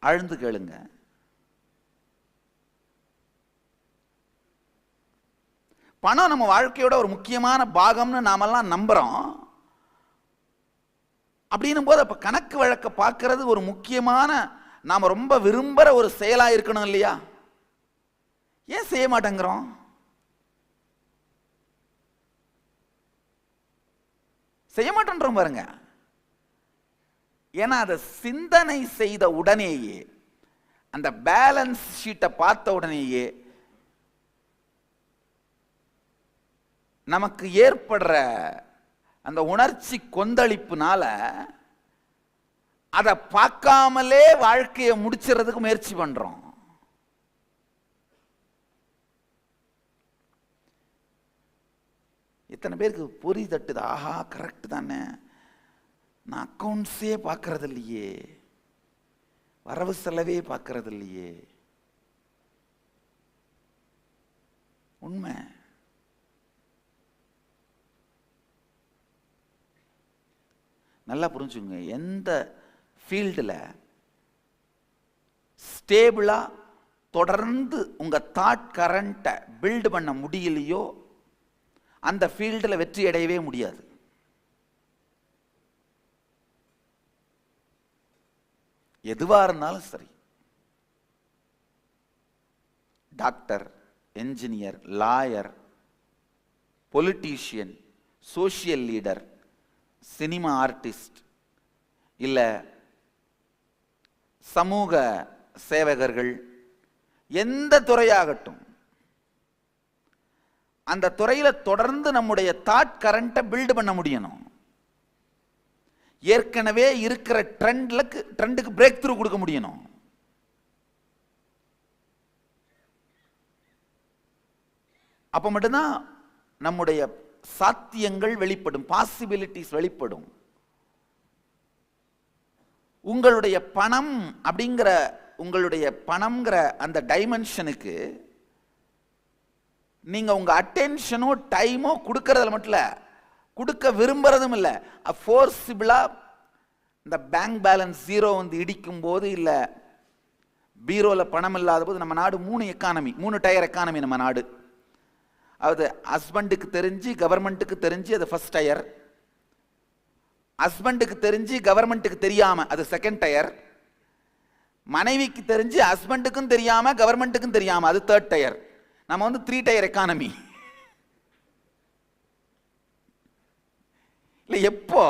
ஆழ்ந்து கேளுங்க. பணம் நம்ம வாழ்க்கையோட ஒரு முக்கியமான பாகம்னு நாமெல்லாம் நம்புறோம். அப்படின்னும் போது அப்ப கணக்கு வழக்க பார்க்கறது ஒரு முக்கியமான, நாம ரொம்ப விரும்புற ஒரு செயலா இருக்கணும் இல்லையா? ஏன் செய்ய மாட்டேங்கிறோம்? செய்ய மாட்டேன்றோம் பாருங்க. ஏன்னா அதை சிந்தனை செய்த உடனேயே, அந்த பேலன்ஸ் ஷீட்டை பார்த்த உடனேயே நமக்கு ஏற்படுற அந்த உணர்ச்சி கொந்தளிப்புனால அதை பார்க்காமலே வாழ்க்கையை முடிச்சுறதுக்கு முயற்சி பண்றோம். இத்தனை பேருக்கு பொறி தட்டுது, ஆஹா கரெக்ட் தானே, நான் அக்கௌண்ட்ஸே பார்க்கறது இல்லையே, வரவு செலவே பார்க்கறது இல்லையே. உண்மை. நல்லா புரிஞ்சுங்க. எந்த ஃபீல்டில் ஸ்டேபிளா தொடர்ந்து உங்க தாட் கரண்ட்டை பில்ட் பண்ண முடியலையோ அந்த ஃபீல்டில் வெற்றி அடையவே முடியாது. எதுவா இருந்தாலும் சரி, doctor, engineer, lawyer, politician, social leader, cinema artist, இல்ல சமூக சேவகர்கள், எந்த துறையாகட்டும், அந்த துறையில தொடர்ந்து நம்முடைய தாட் கரண்ட்டை பில்ட் பண்ண முடியணும். ஏற்கனவே இருக்கிற ட்ரெண்டுக்கு பிரேக் த்ரூ கொடுக்க முடியணும். அப்ப மட்டும்தான் நம்முடைய சாத்தியங்கள் வெளிப்படும், பாசிபிலிட்டிஸ் வெளிப்படும். உங்களுடைய பணம் அப்படிங்கிற, உங்களுடைய பணம்ங்கிற அந்த டைமென்ஷனுக்கு நீங்க உங்க அட்டென்ஷனோ டைமோ கொடுக்கறதுல மட்டும் இல்ல, கொடுக்க விரும்புறதும் இல்லை. ஃபோர்சிபிளா இந்த பேங்க் பேலன்ஸ் ஜீரோ வந்து இடிக்கும் போது, இல்ல பீரோல பணம் இல்லாத போது, நம்ம நாடு 3 டயர் எக்கானமி நம்ம நாடு. அது ஹஸ்பண்டுக்கு தெரிஞ்சு கவர்மெண்ட்டுக்கு தெரிஞ்சு அது ஃபர்ஸ்ட் டயர், ஹஸ்பண்டுக்கு தெரிஞ்சு கவர்மெண்ட்டுக்கு தெரியாம அது செகண்ட் டயர், மனைவிக்கு தெரிஞ்சு ஹஸ்பண்டுக்கும் தெரியாம கவர்மெண்ட்டுக்கும் தெரியாம அது தேர்ட் டயர். நம்ம வந்து 3 டயர் எக்கானமி. இல்ல எப்போ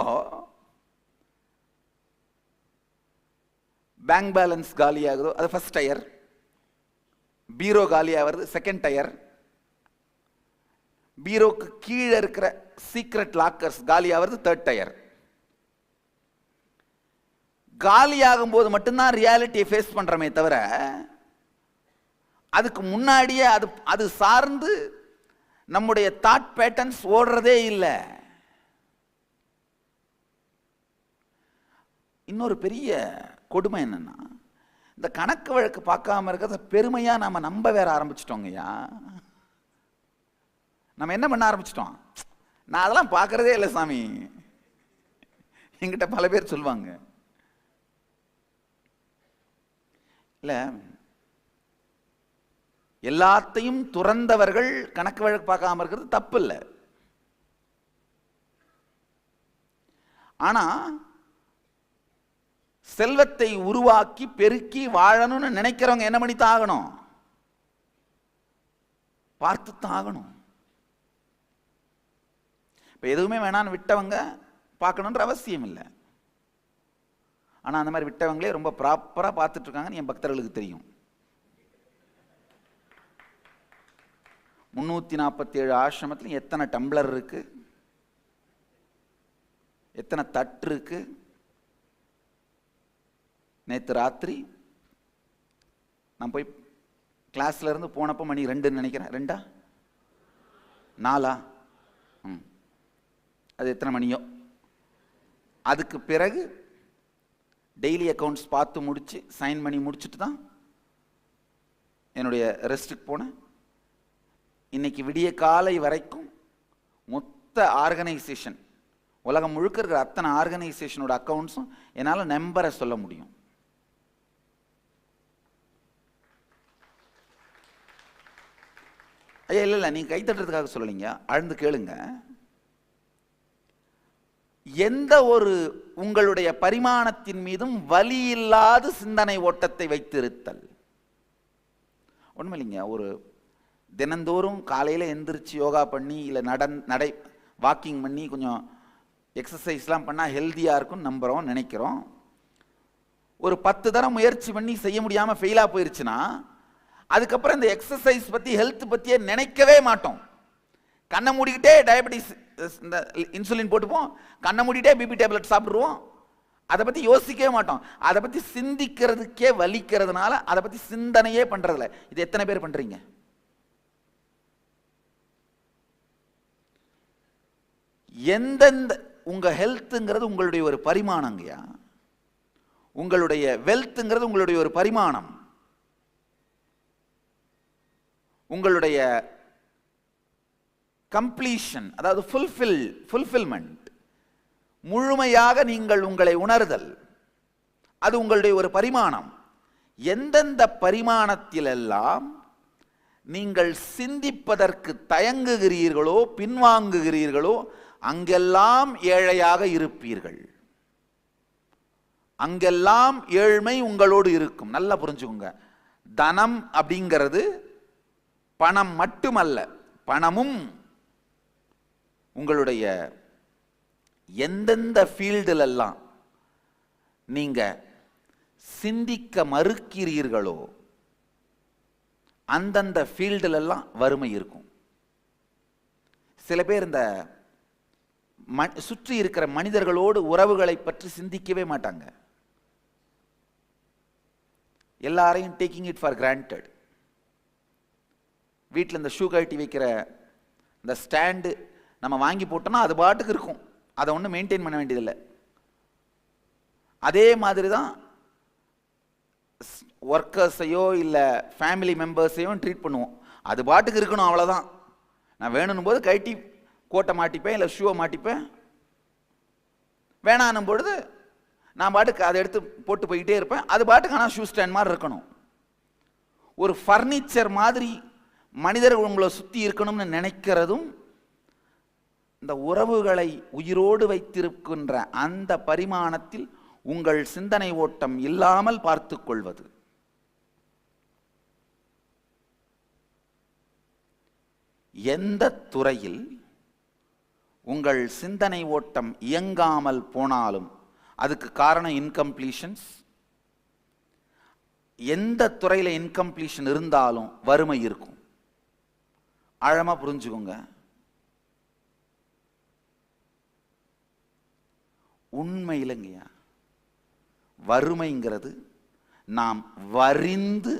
பேங்க் பேலன்ஸ் காலி ஆகுதோ அது ஃபர்ஸ்ட் டயர், பீரோ காலி ஆகிறது செகண்ட் டயர், பீரோக்கு கீழே இருக்கிற சீக்ரெட் லாக்கர்ஸ் காலி ஆகிறது தேர்ட் டயர். காலி ஆகும் போது மட்டும்தான் ரியாலிட்டியை ஃபேஸ் பண்றோமே தவிர, அதுக்கு முன்னாடியே அது சார்ந்து நம்முடைய தாட் பேட்டர்ன்ஸ் ஓடுறதே இல்லை. இன்னொரு பெரிய கொடுமை என்னன்னா, இந்த கணக்கு வழக்கு பார்க்காம இருக்கிறத பெருமையா நாம நம்ப வேற ஆரம்பிச்சிட்டோங்கய்யா. நம்ம என்ன பண்ண ஆரம்பிச்சிட்டோம், நான் அதெல்லாம் பார்க்கறதே இல்லை சாமி. என்கிட்ட பல பேர் சொல்லுவாங்க, இல்ல எல்லாத்தையும் துறந்தவர்கள் கணக்கு வழக்கு பார்க்காம இருக்கிறது தப்பு இல்லை. ஆனா செல்வத்தை உருவாக்கி பெருக்கி வாழணும்னு நினைக்கிறவங்க என்ன பண்ணித்தான் ஆகணும், பார்த்துத்தான் ஆகணும். இப்ப எதுவுமே வேணான்னு விட்டவங்க பார்க்கணுன்ற அவசியம் இல்லை. ஆனா அந்த மாதிரி விட்டவங்களே ரொம்ப ப்ராப்பரா பார்த்துட்டு இருக்காங்கன்னு என் பக்தர்களுக்கு தெரியும். 347 ஆசிரமத்தில் எத்தனை டம்ளர் இருக்கு, எத்தனை தட்டு இருக்கு. நேற்று ராத்திரி நான் போய் கிளாஸ்ல இருந்து போனப்போ மணி 2ன்னு நினைக்கிறேன். 2ஆ 4ஆ, அது எத்தனை மணியோ. அதுக்கு பிறகு டெய்லி அக்கௌண்ட்ஸ் பார்த்து முடிச்சு சைன் பண்ணி முடிச்சுட்டு தான் என்னுடைய ரெஸ்ட்டுக்கு போனேன். இன்னைக்கு விடிய காலை வரைக்கும் மொத்த ஆர்கனைசேஷன், உலகம் முழுக்க இருக்கிற அத்தனை ஆர்கனைசேஷனோட அக்கௌண்ட்ஸும் என்னால் நம்பரை சொல்ல முடியும். ஐயா இல்லை நீங்க கை தட்டுறதுக்காக சொல்லலைங்க, ஆழ்ந்து கேளுங்க. எந்த ஒரு உங்களுடைய பரிமாணத்தின் மீதும் வலி இல்லாத சிந்தனை ஓட்டத்தை வைத்திருத்தல். உண்மையில்லைங்க, ஒரு தினந்தோறும் காலையில் எந்திரிச்சு யோகா பண்ணி இல்லை நடை வாக்கிங் பண்ணி கொஞ்சம் எக்ஸசைஸ்லாம் பண்ணால் ஹெல்த்தியாக இருக்கும்னு நம்புகிறோம், நினைக்கிறோம். ஒரு 10 தரம் முயற்சி பண்ணி செய்ய முடியாமல் ஃபெயிலாக போயிடுச்சுன்னா அதுக்கப்புறம் இந்த எக்ஸசைஸ் பற்றி ஹெல்த் பற்றியே நினைக்கவே மாட்டோம். கண்ணை மூடிக்கிட்டே டயபெட்டிஸ் இந்த இன்சுலின் போட்டுப்போம், கண்ணை மூடிட்டே பிபி டேப்லெட் சாப்பிடுவோம், அதை பற்றி யோசிக்கவே மாட்டோம். அதை பற்றி சிந்திக்கிறதுக்கே வலிக்கிறதுனால அதை பற்றி சிந்தனையே பண்ணுறதில்ல. இது எத்தனை பேர் பண்ணுறீங்க? எந்தெந்த உங்க ஹெல்த்துங்கிறது உங்களுடைய ஒரு பரிமாணங்கயா, உங்களுடைய வெல்த்ங்கிறது உங்களுடைய ஒரு பரிமாணம், உங்களுடைய கம்ப்ளீஷன் அதாவது ஃபுல்ஃபில்மெண்ட், முழுமையாக நீங்கள் உங்களை உணர்தல், அது உங்களுடைய ஒரு பரிமாணம். எந்தெந்த பரிமாணத்திலெல்லாம் நீங்கள் சிந்திப்பதற்கு தயங்குகிறீர்களோ பின்வாங்குகிறீர்களோ அங்கெல்லாம் ஏழையாக இருப்பீர்கள், அங்கெல்லாம் ஏழ்மை உங்களோடு இருக்கும். நல்லா புரிஞ்சுக்கோங்க, தனம் அப்படிங்கிறது பணம் மட்டுமல்ல, பணமும் உங்களுடைய எந்தெந்த ஃபீல்டிலெல்லாம் நீங்க சிந்திக்க மறுக்கிறீர்களோ அந்தந்த ஃபீல்டிலெல்லாம் வறுமை இருக்கும். சில பேர் இந்த சுற்றி இருக்கிற மனிதர்களோடு உறவுகளை பற்றி சிந்திக்கவே மாட்டாங்க, எல்லாரையும் டேக்கிங் இட் ஃபார் கிராண்டட். வீட்டில் இந்த ஷூ கழட்டி வைக்கிற இந்த ஸ்டாண்டு நம்ம வாங்கி போட்டோம்னா அது பாட்டுக்கு இருக்கும், அதை ஒன்றும் மெயின்டைன் பண்ண வேண்டியதில்லை. அதே மாதிரி தான் ஒர்க்கர்ஸையோ இல்லை ஃபேமிலி மெம்பர்ஸையோ ட்ரீட் பண்ணுவோம், அது பாட்டுக்கு இருக்கணும், அவ்வளோதான். நான் வேணும் போது கழட்டி கோட்டை மாட்டிப்பேன் இல்லை ஷூவை மாட்டிப்பேன், வேணானும் பொழுது நான் பாட்டுக்கு அதை எடுத்து போட்டு போய்கிட்டே இருப்பேன், அது பாட்டுக்கு ஆனால் ஷூ ஸ்டாண்ட் மாதிரி இருக்கணும். ஒரு ஃபர்னிச்சர் மாதிரி மனிதர்கள் உங்களை சுற்றி இருக்கணும்னு நினைக்கிறதும் இந்த உறவுகளை உயிரோடு வைத்திருக்கின்ற அந்த பரிமாணத்தில் உங்கள் சிந்தனை ஓட்டம் இல்லாமல் பார்த்துக் கொள்வது. எந்த துறையில் உங்கள் சிந்தனை ஓட்டம் இயங்காமல் போனாலும் அதுக்கு காரணம் இன்கம்ப்ளீஷன்ஸ். எந்த துறையில் இன்கம்ப்ளீஷன் இருந்தாலும் வறுமை இருக்கும். ஆழமா புரிஞ்சுக்கோங்க. உண்மை இல்லைங்கய்யா, வறுமைங்கிறது நாம் வரிந்து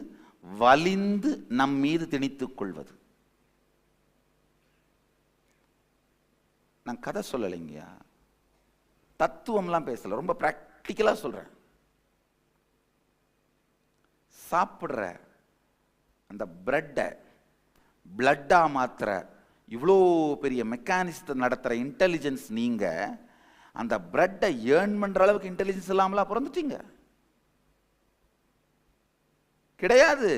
வலிந்து நம் மீது திணித்துக் கொள்வது. நான் கதை சொல்லலைங்கய்யா, தத்துவம்லாம் பேசல, ரொம்ப பிராக்டிக்கலா சொல்றேன். சாப்பிட்ற அந்த பிரெட்டை பிளட்டா மாத்திர இவ்வளோ பெரிய மெக்கானிசத்தை நடத்துகிற இன்டெலிஜென்ஸ் நீங்க அந்த பிரெட்டை ஏர்ன் பண்ற அளவுக்கு இன்டெலிஜென்ஸ் இல்லாமலா பிறந்துட்டீங்க? கிடையாது.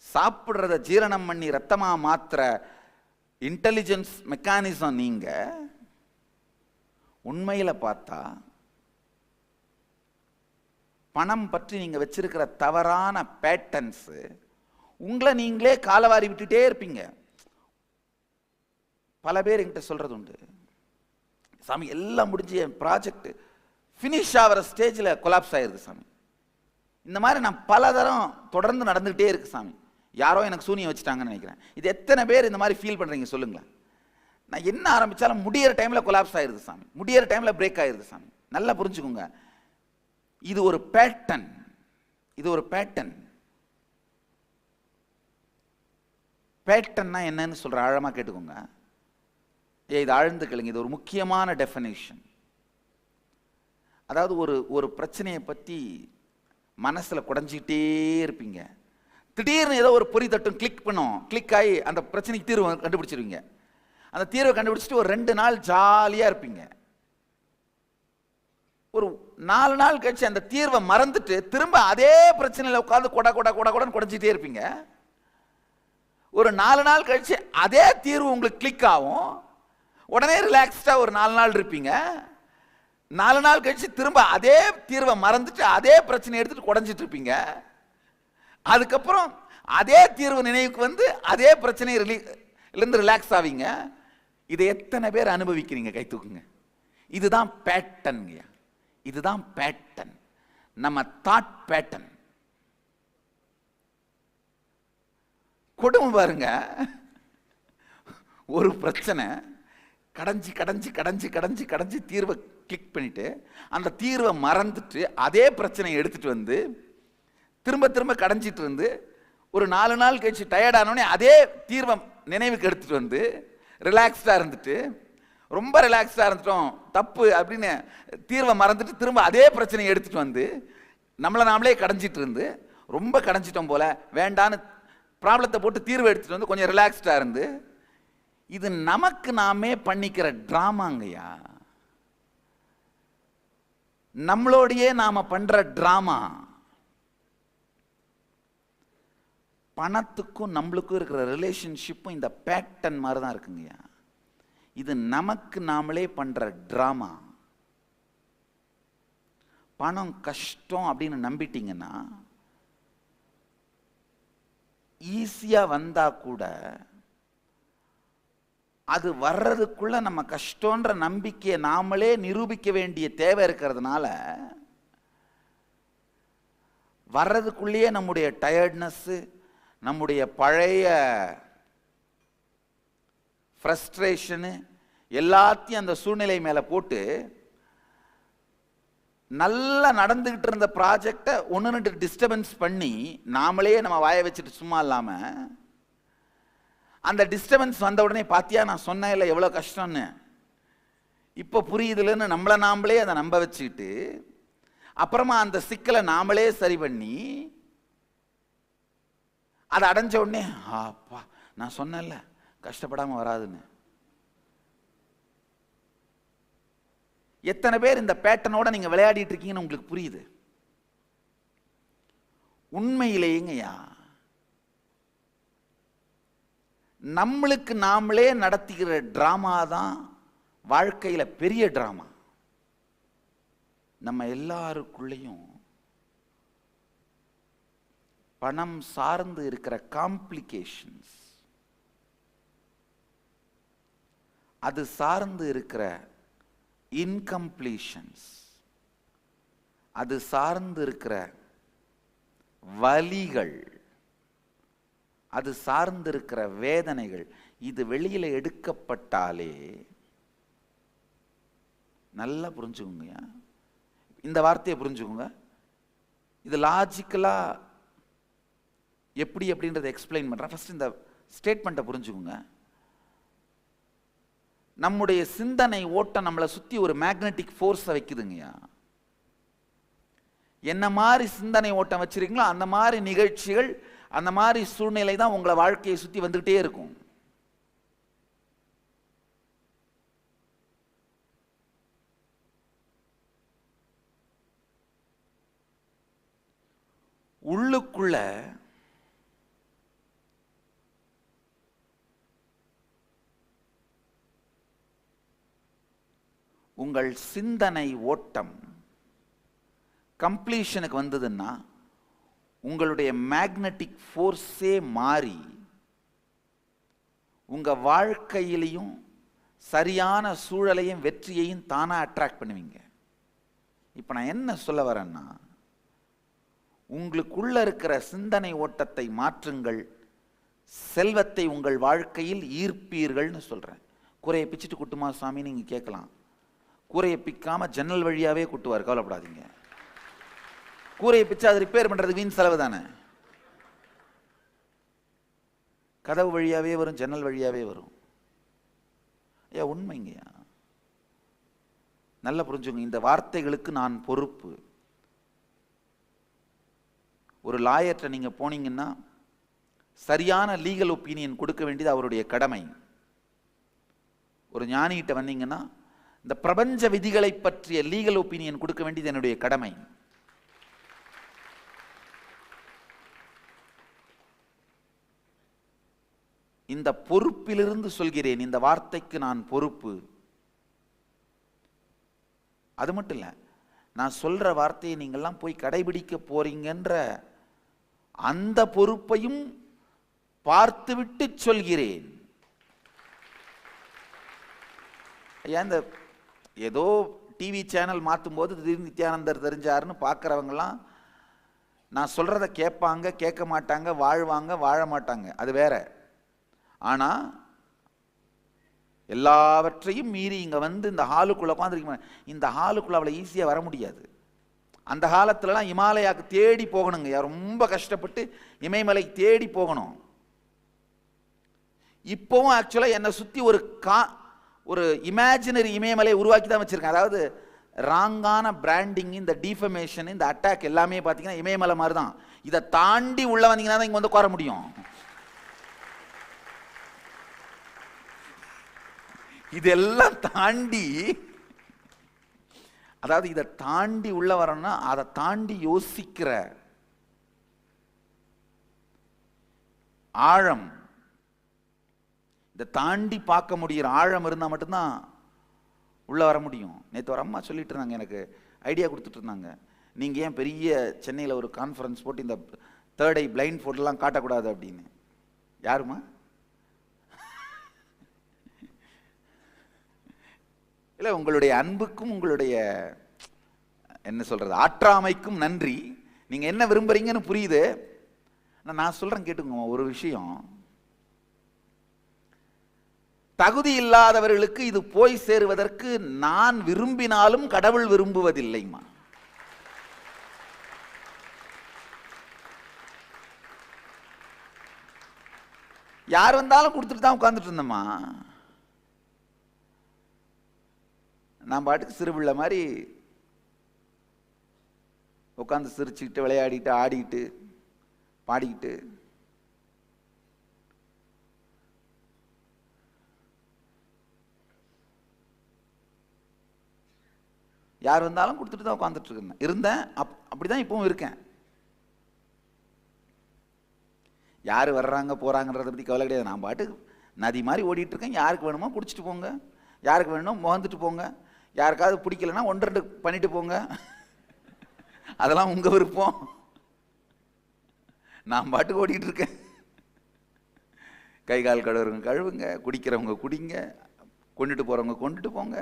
சாப்பிட்றத ஜீரணம் பண்ணி ரத்தமா மாத்திர இன்டெலிஜென்ஸ் மெக்கானிசம் நீங்க. உண்மையில பார்த்தா பணம் பற்றி நீங்க வச்சிருக்கிற தவறான பேட்டர்ன்ஸ் உங்களை நீங்களே காலவாரி விட்டுட்டே இருப்பீங்க. பல பேர் என்கிட்ட சொல்றது உண்டு, சாமி எல்லாம் முடிஞ்சு என் ப்ராஜெக்ட் ஃபினிஷ் ஆகிற ஸ்டேஜில் கொலாப்ஸ் ஆயிருக்கு சாமி, இந்த மாதிரி நான் பல தரம் தொடர்ந்து நடந்துகிட்டே இருக்கு சாமி, யாரோ எனக்கு சூனியம் வச்சுட்டாங்கன்னு நினைக்கிறேன். இது எத்தனை பேர் இந்த மாதிரி ஃபீல் பண்றீங்க சொல்லுங்களேன்? நான் என்ன ஆரம்பிச்சாலும் முடியிற டைம்ல கொலாப்ஸ் ஆயிருது சாமி, முடியிற டைம்ல பிரேக் ஆயிருது சாமி. நல்லா புரிஞ்சுக்கோங்க, இது ஒரு பேட்டர்ன், இது ஒரு பேட்டர்ன். பேட்டர்ன்னா என்னன்னு சொல்ற, ஆழமா கேட்டுக்கோங்க. இது ஆழ்ந்து கேளுங்க, இது ஒரு முக்கியமான டெஃபினேஷன். அதாவது ஒரு பிரச்சனையை பற்றி மனசுல குடைஞ்சிக்கிட்டே இருப்பீங்க, திடீர்னு ஏதோ ஒரு பொறி தட்டும், கிளிக் பண்ணும், கிளிக் ஆகி அந்த பிரச்சனைக்கு தீர்வு கண்டுபிடிச்சிருவீங்க. அந்த தீர்வை கண்டுபிடிச்சிட்டு ஒரு 2 நாள் ஜாலியா இருப்பீங்க. ஒரு 4 நாள் கழிச்சு அந்த தீர்வை மறந்துட்டு திரும்ப அதே பிரச்சனையில் உட்காந்து கொடன்னு குடைஞ்சிட்டே இருப்பீங்க. ஒரு 4 நாள் கழிச்சு அதே தீர்வு உங்களுக்கு கிளிக் ஆகும். உடனே ரிலாக்ஸ்டா ஒரு 4 நாள் இருப்பீங்க. 4 நாள் கழிச்சு திரும்ப அதே தீர்வை மறந்துட்டு அதே பிரச்சனை எடுத்துட்டு குடஞ்சிட்டு இருப்பீங்க. அதுக்கப்புறம் அதே தீர்வு நினைவுக்கு வந்து அதே பிரச்சனை இருந்து ரிலாக்ஸ் ஆவீங்க. இதை எத்தனை பேர் அனுபவிக்கிறீங்க? கை தூக்குங்க. இதுதான் பேட்டர்ன். இதுதான் பேட்டர்ன், நம்ம தாட் பேட்டர்ன். கொடுமை பாருங்க. ஒரு பிரச்சனை கடைஞ்சி கடைஞ்சி கடைஞ்சி கடைஞ்சி கடைஞ்சி தீர்வை கிளிக் பண்ணிட்டு அந்த தீர்வை மறந்துட்டு அதே பிரச்சனையை எடுத்துட்டு வந்து திரும்ப திரும்ப கடைஞ்சிட்டு இருந்து ஒரு 4 நாள் கழிச்சு டயர்டானோடனே அதே தீர்வை நினைவுக்கு எடுத்துட்டு வந்து ரிலாக்ஸ்டா இருந்துட்டு, ரொம்ப ரிலாக்ஸ்டா இருந்துட்டோம் தப்பு அப்படின்னு தீர்வை மறந்துட்டு திரும்ப அதே பிரச்சனையை எடுத்துட்டு வந்து நம்மளை நாமளே கடைஞ்சிட்டு இருந்து ரொம்ப கடைஞ்சிட்டோம் போல வேண்டான்னு ப்ராப்ளத்தை போட்டு தீர்வை எடுத்துட்டு வந்து கொஞ்சம் ரிலாக்ஸ்டா இருந்து, இது நமக்கு நாமே பண்ணிக்கிற டிராமாங்கய்யா. நம்மளோடையே நாம பண்ற டிராமா. பணத்துக்கும் நம்மளுக்கும் இருக்கிற ரிலேஷன்ஷிப்பும் இந்த பேட்டர்ன் மாதிரி தான் இருக்குங்கய்யா. இது நமக்கு நாமளே பண்ற டிராமா. பணம் கஷ்டம் அப்படின்னு நம்பிட்டீங்கன்னா ஈஸியா வந்தா கூட அது வர்றதுக்குள்ள நம்ம கஷ்டம்ன்ற நம்பிக்கையை நாமளே நிரூபிக்க வேண்டிய தேவை இருக்கிறதுனால வர்றதுக்குள்ளேயே நம்முடைய டயர்ட்னஸ், நம்முடைய பழைய ஃப்ரஸ்ட்ரேஷனு எல்லாத்தையும் அந்த சூழ்நிலை மேல போட்டு நல்லா நடந்துகிட்டு இருந்த ப்ராஜெக்டை 1-2 டிஸ்டர்பன்ஸ் பண்ணி நாமளே நம்ம வாயை வச்சுட்டு சும்மா இல்லாம அந்த டிஸ்டர்பன்ஸ் வந்த உடனே பாத்தியா நான் சொன்னேன் இல்லை எவ்வளோ கஷ்டம்னு, இப்போ புரியுதுலன்னு நம்மளை நாமளே அதை நம்ப வச்சுக்கிட்டு அப்புறமா அந்த சிக்கலை நாமளே சரி பண்ணி அதை அடைஞ்ச உடனே அப்பா நான் சொன்னேன்ல கஷ்டப்படாம வராதுன்னு. எத்தனை பேர் இந்த பேட்டர்னோட நீங்க விளையாடிட்டு இருக்கீங்கன்னு உங்களுக்கு புரியுது? உண்மையிலேங்கய்யா நம்மளுக்கு நாமளே நடத்துகிற டிராமா தான் வாழ்க்கையில பெரிய டிராமா. நம்ம எல்லாருக்குள்ளேயும் பணம் சார்ந்து இருக்கிற காம்ப்ளிகேஷன்ஸ், அது சார்ந்து இருக்கிற இன்கம்ப்ளீஷன்ஸ், அது சார்ந்து இருக்கிற வலிகள், அது சார்ந்து இருக்கிற வேதனைகள், இது வெளியில எடுக்கப்பட்டாலே நல்லா புரிஞ்சுக்கோங்க. இந்த வார்த்தையை புரிஞ்சுக்கோங்க. இது லாஜிக்கலா எப்படி அப்படின்றத எக்ஸ்பிளைன் பண்றேன். ஃபர்ஸ்ட் இந்த ஸ்டேட்மெண்ட்டை புரிஞ்சுக்கோங்க. நம்முடைய சிந்தனை ஓட்டம் நம்மளை சுத்தி ஒரு மேக்னெட்டிக் ஃபோர்ஸை வைக்குதுங்கய்யா. என்ன மாதிரி சிந்தனை ஓட்டம் வச்சிருக்கீங்களோ அந்த மாதிரி நிகழ்ச்சிகள், அந்த மாதிரி சூழ்நிலை தான் உங்களை வாழ்க்கையை சுத்தி வந்துகிட்டே இருக்கும். உள்ளுக்குள்ள உங்கள் சிந்தனை ஓட்டம் கம்ப்ளீஷனுக்கு வந்ததுன்னா உங்களுடைய மேக்னெட்டிக் ஃபோர்ஸே மாறி உங்க வாழ்க்கையிலையும் சரியான சூழலையும் வெற்றியையும் தானா அட்ராக்ட் பண்ணுவீங்க. இப்ப நான் என்ன சொல்ல வரேன்னா, உங்களுக்குள்ள இருக்கிற சிந்தனை ஓட்டத்தை மாற்றுங்கள், செல்வத்தை உங்கள் வாழ்க்கையில் ஈர்ப்பீர்கள்னு சொல்றேன். கூரையை பிச்சுட்டு குட்டுமா சாமி நீங்க கேட்கலாம். கூரையை பிக்காம ஜன்னல் வழியாவே குட்டுவார், கவலைப்படாதீங்க. கூரையை பிச்சு அதை ரிப்பேர் பண்றது வீண் செலவு தானே. கதவு வழியாவே வரும், ஜன்னல் வழியாவே வரும். ஐயா உண்மைங்கய்யா, நல்லா புரிஞ்சுங்க. இந்த வார்த்தைகளுக்கு நான் பொறுப்பு. ஒரு லாயர்ட்ட நீங்க போனீங்கன்னா சரியான லீகல் ஒப்பீனியன் கொடுக்க வேண்டியது அவருடைய கடமை. ஒரு ஞானிகிட்ட வந்தீங்கன்னா இந்த பிரபஞ்ச விதிகளை பற்றிய லீகல் ஒப்பீனியன் கொடுக்க வேண்டியது என்னுடைய கடமை. இந்த பொறுப்பிலிருந்து சொல்கிறேன், இந்த வார்த்தைக்கு நான் பொறுப்பு. அது மட்டும் இல்லை, நான் சொல்ற வார்த்தையை நீங்கள்லாம் போய் கடைபிடிக்க போறீங்கன்ற அந்த பொறுப்பையும் பார்த்துவிட்டு சொல்கிறேன். இந்த ஏதோ டிவி சேனல் மாற்றும் போது திடீர்னு நித்யானந்தர் தெரிஞ்சாருன்னு பார்க்குறவங்கலாம் நான் சொல்கிறத கேட்பாங்க, கேட்க மாட்டாங்க, வாழ்வாங்க, வாழ மாட்டாங்க, அது வேற. ஆனால் எல்லாவற்றையும் மீறி இங்கே வந்து இந்த ஹாலுக்குள்ளே உட்காந்துருக்க, இந்த ஹாலுக்குள்ளே அவ்வளோ ஈஸியாக வர முடியாது. அந்த காலத்துலலாம் இமாலயாவுக்கு தேடி போகணுங்க, ரொம்ப கஷ்டப்பட்டு இமயமலை தேடி போகணும். இப்போவும் ஆக்சுவலாக என்னை சுற்றி ஒரு இமேஜினரி இமயமலையை உருவாக்கி தான் வச்சுருக்கேன். அதாவது ராங்கான பிராண்டிங், இந்த டிஃபமேஷன், இந்த அட்டாக் எல்லாமே பார்த்தீங்கன்னா இமயமலை மாதிரி தான். இதை தாண்டி உள்ள வந்தீங்கன்னா தான் இங்கே வந்து உட்கார முடியும். இதெல்லாம் தாண்டி, அதாவது இதை தாண்டி உள்ள வரணும்னா அதை தாண்டி யோசிக்கிற ஆழம், இதை தாண்டி பார்க்க முடிகிற ஆழம் இருந்தால் மட்டும்தான் உள்ள வர முடியும். நேற்று ஒரு அம்மா சொல்லிட்டு இருந்தாங்க, எனக்கு ஐடியா கொடுத்துட்டு இருந்தாங்க, நீங்கள் ஏன் பெரிய சென்னையில் ஒரு கான்ஃபரன்ஸ் போட்டு இந்த தேர்ட் ஐ பிளைண்ட் ஃபோட்டோலாம் காட்டக்கூடாது அப்படின்னு. யாருமா? இல்லை, உங்களுடைய அன்புக்கும் உங்களுடைய என்ன சொல்றது ஆற்றாமைக்கும் நன்றி. நீங்கள் என்ன விரும்புறீங்கன்னு புரியுது. நான் சொல்கிறேன் கேட்டுக்கோங்க, ஒரு விஷயம், தகுதி இல்லாதவர்களுக்கு இது போய் சேருவதற்கு நான் விரும்பினாலும் கடவுள் விரும்புவதில்லைமா. யார் வந்தாலும் கொடுத்துட்டு தான் உட்கார்ந்துட்டு இருந்தோமா. நான் பாட்டுக்கு சிறுபிள்ளை மாதிரி உட்காந்து சிரிச்சுக்கிட்டு விளையாடிட்டு ஆடிக்கிட்டு பாடிக்கிட்டு யார் வந்தாலும் கொடுத்துட்டு தான் உட்காந்துட்டு இருந்தேன். அப்படிதான் இப்பவும் இருக்கேன். யார் வர்றாங்க போறாங்கன்றதை பற்றி கவலை கிடையாது. நான் பாட்டுக்கு நதி மாதிரி ஓடிட்டு இருக்கேன். யாருக்கு வேணுமோ குடிச்சிட்டு போங்க, யாருக்கு வேணுமோ முகந்துட்டு போங்க, யாருக்காவது பிடிக்கலன்னா 1-2 பண்ணிட்டு போங்க, அதெல்லாம் உங்க விருப்பம். நான் பாட்டுக்கு ஓடிட்டு இருக்கேன். கை கால் கழுவுறவங்க கழுவுங்க, குடிக்கிறவங்க குடிங்க, கொண்டுட்டு போறவங்க கொண்டுட்டு போங்க.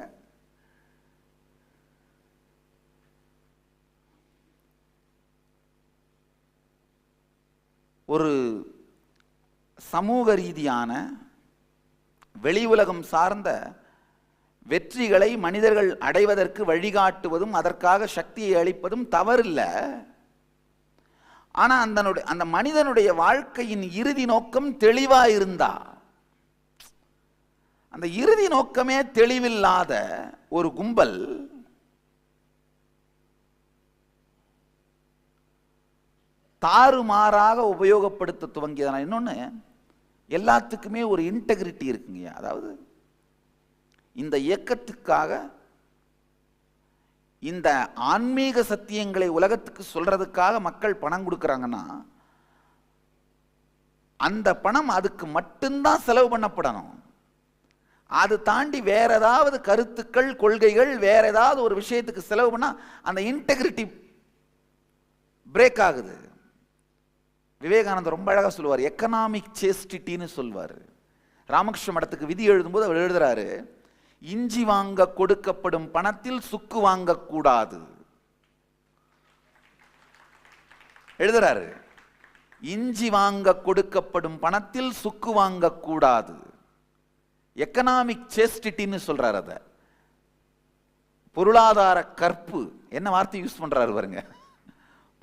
ஒரு சமூக ரீதியான வெளி உலகம் சார்ந்த வெற்றிகளை மனிதர்கள் அடைவதற்கு வழிகாட்டுவதும் அதற்காக சக்தியை அளிப்பதும் தவறில்லை. ஆனா அந்த மனிதனுடைய வாழ்க்கையின் இறுதி நோக்கம் தெளிவா இருந்தா, அந்த இறுதி நோக்கமே தெளிவில்லாத ஒரு கும்பல் தாறுமாறாக உபயோகப்படுத்த துவங்கியதனால். இன்னொன்று, எல்லாத்துக்குமே ஒரு இன்டெகிரிட்டி இருக்குங்க. அதாவது இந்த இயக்கத்துக்காக இந்த ஆன்மீக சத்தியங்களை உலகத்துக்கு சொல்றதுக்காக மக்கள் பணம் கொடுக்குறாங்கன்னா அந்த பணம் அதுக்கு மட்டும்தான் செலவு பண்ணப்படணும். அது தாண்டி வேற ஏதாவது கருத்துக்கள், கொள்கைகள், வேற ஏதாவது ஒரு விஷயத்துக்கு செலவு பண்ணா அந்த இன்டெகிரிட்டி பிரேக் ஆகுது. விவேகானந்தர் ரொம்ப அழகா சொல்லுவார், எக்கனாமிக் சேஸ்டிட்டின்னு சொல்வார். ராமகிருஷ்ண மடத்துக்கு விதி எழுதும்போது அவர் எழுதுறாரு, இஞ்சி வாங்க கொடுக்கப்படும் பணத்தில் சுக்கு வாங்க கூடாது எழுதுறாரு. இஞ்சி வாங்க கொடுக்கப்படும் பணத்தில் சுக்கு வாங்க கூடாது. எக்கனாமிக் சேஸ்டிட்டின்னு சொல்றாரு. அத பொருளாதார கற்பு, என்ன வார்த்தை யூஸ் பண்றாரு பாருங்க,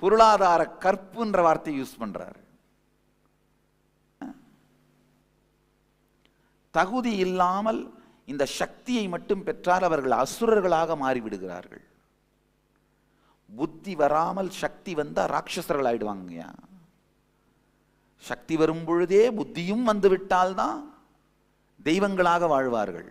பொருளாதார கற்புன்ற வார்த்தை யூஸ் பண்றாரு. தகுதி இல்லாமல் இந்த சக்தியை மட்டும் பெற்றால் அவர்கள் அசுரர்களாக மாறிவிடுகிறார்கள். புத்தி வராமல் சக்தி வந்தா ராட்சசர்கள் ஆயிடுவாங்க. சக்தி வரும் பொழுதே புத்தியும் வந்து விட்டால்தான் தெய்வங்களாக வாழ்வார்கள்.